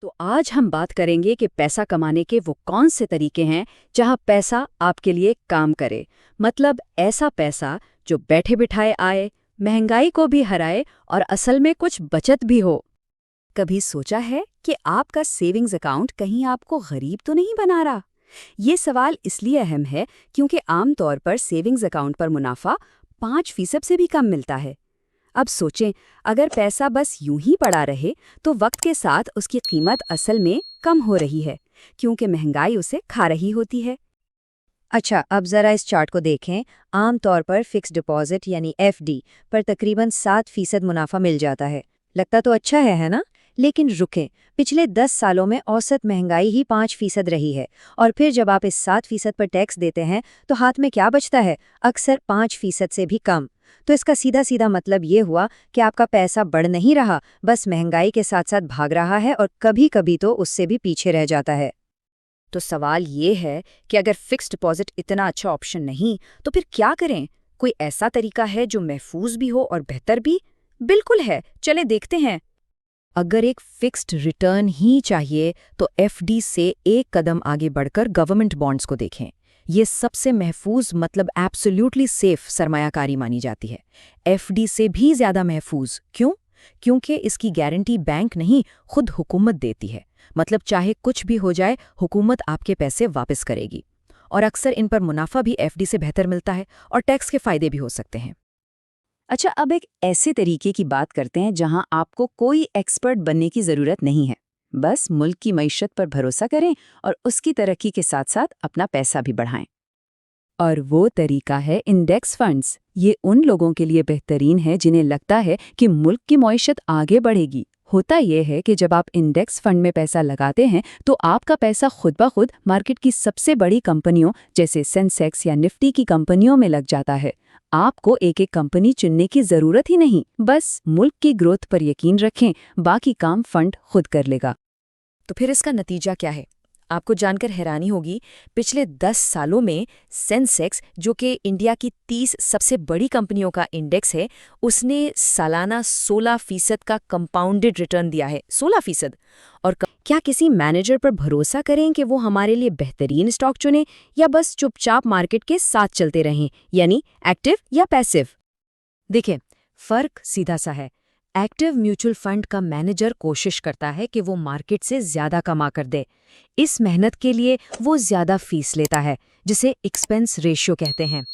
तो आज हम बात करेंगे कि पैसा कमाने के वो कौन से तरीके हैं जहां पैसा आपके लिए काम करे। मतलब ऐसा पैसा जो बैठे बिठाए आए, महंगाई को भी हराए और असल में कुछ बचत भी हो। कभी सोचा है कि आपका सेविंग्स अकाउंट कहीं आपको गरीब तो नहीं बना रहा? ये सवाल इसलिए अहम है क्योंकि आमतौर पर सेविंग्स अकाउंट पर मुनाफा 5% से भी कम मिलता है। अब सोचें, अगर पैसा बस यूं ही पड़ा रहे तो वक्त के साथ उसकी कीमत असल में कम हो रही है, क्योंकि महंगाई उसे खा रही होती है। अच्छा, अब ज़रा इस चार्ट को देखें। आमतौर पर फिक्स डिपॉजिट यानी एफडी पर तकरीबन 7% मुनाफा मिल जाता है। लगता तो अच्छा है ना? लेकिन रुकें, पिछले 10 सालों में औसत महंगाई ही 5% रही है। और फिर जब आप इस 7% पर टैक्स देते हैं तो हाथ में क्या बचता है? अक्सर 5% से भी कम। तो इसका सीधा सीधा मतलब ये हुआ कि आपका पैसा बढ़ नहीं रहा, बस महंगाई के साथ साथ भाग रहा है और कभी कभी तो उससे भी पीछे रह जाता है। तो सवाल ये है कि अगर फिक्स डिपॉजिट इतना अच्छा ऑप्शन नहीं, तो फिर क्या करें? कोई ऐसा तरीका है जो महफूज भी हो और बेहतर भी? बिल्कुल है, चले देखते हैं। अगर एक फिक्स्ड रिटर्न ही चाहिए तो एफडी से एक कदम आगे बढ़कर गवर्नमेंट बॉन्ड्स को देखें। ये सबसे महफूज मतलब एब्सोल्युटली सेफ सरमायाकारी मानी जाती है। एफडी से भी ज्यादा महफूज क्यों? क्योंकि इसकी गारंटी बैंक नहीं, खुद हुकूमत देती है। मतलब चाहे कुछ भी हो जाए, हुकूमत आपके पैसे वापस करेगी। और अक्सर इन पर मुनाफा भी एफडी से बेहतर मिलता है और टैक्स के फायदे भी हो सकते हैं। अच्छा, अब एक ऐसे तरीके की बात करते हैं जहां आपको कोई एक्सपर्ट बनने की जरूरत नहीं है। बस मुल्क की मईशत पर भरोसा करें और उसकी तरक्की के साथ साथ अपना पैसा भी बढ़ाएं। और वो तरीका है इंडेक्स फंड्स। ये उन लोगों के लिए बेहतरीन है जिन्हें लगता है कि मुल्क की मईशत आगे बढ़ेगी। होता यह है कि जब आप इंडेक्स फंड में पैसा लगाते हैं तो आपका पैसा खुद ब खुद मार्केट की सबसे बड़ी कंपनियों जैसे सेंसेक्स या निफ्टी की कंपनियों में लग जाता है। आपको एक एक कंपनी चुनने की जरूरत ही नहीं, बस मुल्क की ग्रोथ पर यकीन रखें, बाकी काम फंड खुद कर लेगा। तो फिर इसका नतीजा क्या है? आपको जानकर हैरानी होगी, पिछले 10 सालों में सेंसेक्स, जो कि इंडिया की 30 सबसे बड़ी कंपनियों का इंडेक्स है, उसने सालाना 16% का कंपाउंडेड रिटर्न दिया है। 16%। और क्या किसी मैनेजर पर भरोसा करें कि वो हमारे लिए बेहतरीन स्टॉक चुने, या बस चुपचाप मार्केट के साथ चलते रहें, यानी एक्टिव या पैसिव? देखिए, फर्क सीधा सा है। एक्टिव म्यूचुअल फंड का मैनेजर कोशिश करता है कि वो मार्केट से ज्यादा कमा कर दे। इस मेहनत के लिए वो ज्यादा फीस लेता है, जिसे एक्सपेंस रेशियो कहते हैं।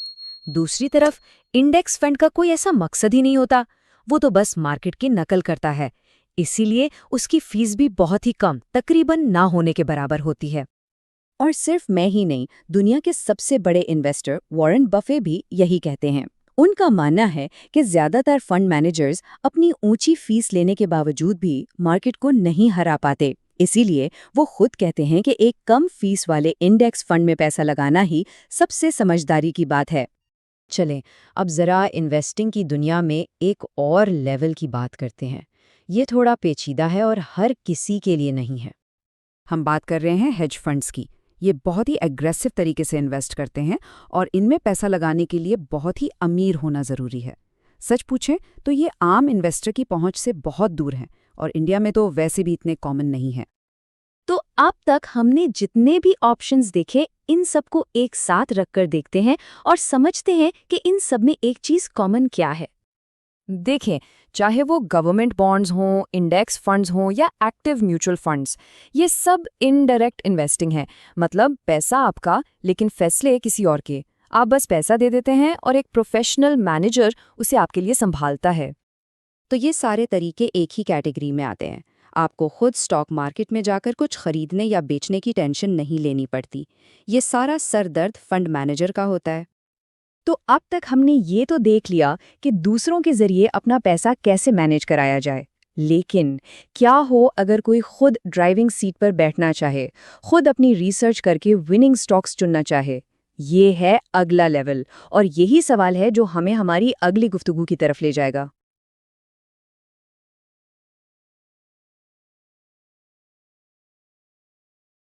दूसरी तरफ इंडेक्स फंड का कोई ऐसा मकसद ही नहीं होता, वो तो बस मार्केट की नकल करता है। इसीलिए उसकी फीस भी बहुत ही कम, तकरीबन ना होने के बराबर होती है। और सिर्फ मैं ही नहीं, दुनिया के सबसे बड़े इन्वेस्टर वॉरेन बफे भी यही कहते हैं। उनका मानना है कि ज्यादातर फंड मैनेजर्स अपनी ऊंची फीस लेने के बावजूद भी मार्केट को नहीं हरा पाते। इसीलिए वो खुद कहते हैं कि एक कम फीस वाले इंडेक्स फंड में पैसा लगाना ही सबसे समझदारी की बात है। चलें, अब जरा इन्वेस्टिंग की दुनिया में एक और लेवल की बात करते हैं। ये थोड़ा पेचीदा है और हर किसी के लिए नहीं है। हम बात कर रहे हैं हेज फंड्स की। ये बहुत ही एग्रेसिव तरीके से इन्वेस्ट करते हैं और इनमें पैसा लगाने के लिए बहुत ही अमीर होना ज़रूरी है। सच पूछें तो ये आम इन्वेस्टर की पहुंच से बहुत दूर हैं और इंडिया में तो वैसे भी इतने कॉमन नहीं है। तो अब तक हमने जितने भी ऑप्शंस देखे, इन सबको एक साथ रखकर देखते हैं और समझते हैं कि इन सब में एक चीज़ कॉमन क्या है। देखें, चाहे वो गवर्नमेंट बॉन्ड्स हों, इंडेक्स फंड्स हों या एक्टिव म्यूचुअल फंड्स, ये सब इनडायरेक्ट इन्वेस्टिंग है। मतलब पैसा आपका, लेकिन फैसले किसी और के। आप बस पैसा दे देते हैं और एक प्रोफेशनल मैनेजर उसे आपके लिए संभालता है। तो ये सारे तरीके एक ही कैटेगरी में आते हैं। आपको खुद स्टॉक मार्केट में जाकर कुछ खरीदने या बेचने की टेंशन नहीं लेनी पड़ती। ये सारा सरदर्द फंड मैनेजर का होता है। तो अब तक हमने ये तो देख लिया कि दूसरों के जरिए अपना पैसा कैसे मैनेज कराया जाए। लेकिन क्या हो अगर कोई खुद ड्राइविंग सीट पर बैठना चाहे, खुद अपनी रिसर्च करके विनिंग स्टॉक्स चुनना चाहे? ये है अगला लेवल, और यही सवाल है जो हमें हमारी अगली गुफ्तगू की तरफ ले जाएगा।